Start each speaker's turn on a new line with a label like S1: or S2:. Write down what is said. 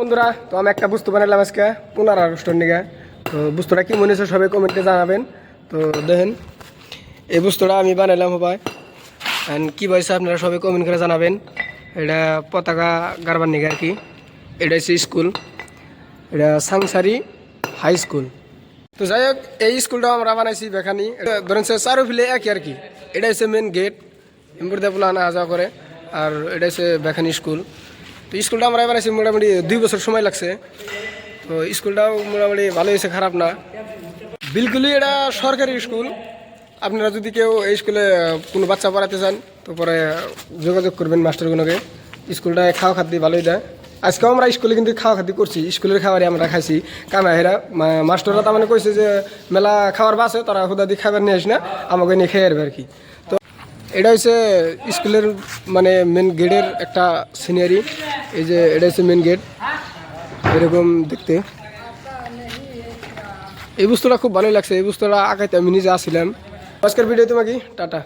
S1: বন্ধুরা, তো আমি একটা বস্তু বানালাম আজকে 15 আগস্টের নিগে। তো বস্তুটা কি মনে হচ্ছে সবাই কমেন্টে জানাবেন। তো দেখেন এই বস্তুটা আমি বানালাম সবাই, অ্যান্ড কী বলছে আপনারা সবাই কমেন্ট করে জানাবেন। এটা পতাকা গারবার নিগে আর কি। এটা হচ্ছে স্কুল, এটা সাংসারি হাই স্কুল। তো যাই হোক, এই স্কুলটা আমরা বানাইছি বেখানি, ধরেন চারোফিলে একই আর কি। এটা হচ্ছে মেন গেট, এমপুরদা পোলা আনা যাওয়া করে। আর এটা হচ্ছে বেখানি স্কুল। তো স্কুলটা আমরা বানাইছি মোটামুটি 2 বছর সময় লাগছে। তো স্কুলটাও মোটামুটি ভালো হয়েছে, খারাপ না। বিলকুলই এটা সরকারি স্কুল। আপনারা যদি কেউ এই স্কুলে কোনো বাচ্চা পড়াতে চান তো পরে যোগাযোগ করবেন মাস্টারগুলোকে। স্কুলটা খাওয়া খাদ্য ভালোই দেয়। আজকেও আমরা স্কুলে কিন্তু খাওয়া খাদ্য করছি, স্কুলের খাবারই আমরা খাইছি। কামাহেরা মাস্টাররা তার মানে কইছে যে মেলা খাবার বাসে, তারা হুদা দিয়ে খাবার নিয়ে আসি না, আমাকে নিয়ে খেয়ে আসবে আর কি। তো এটা হচ্ছে স্কুলের মানে মেন গেটের একটা সিনারি। এই যে এটা হচ্ছে মেন গেট, এরকম দেখতে। এই বস্তুটা খুব ভালোই লাগছে, এই বস্তুটা আঁকাইতে আমি নিজে আসছিলাম। আজকের ভিডিও তোমাকে টাটা।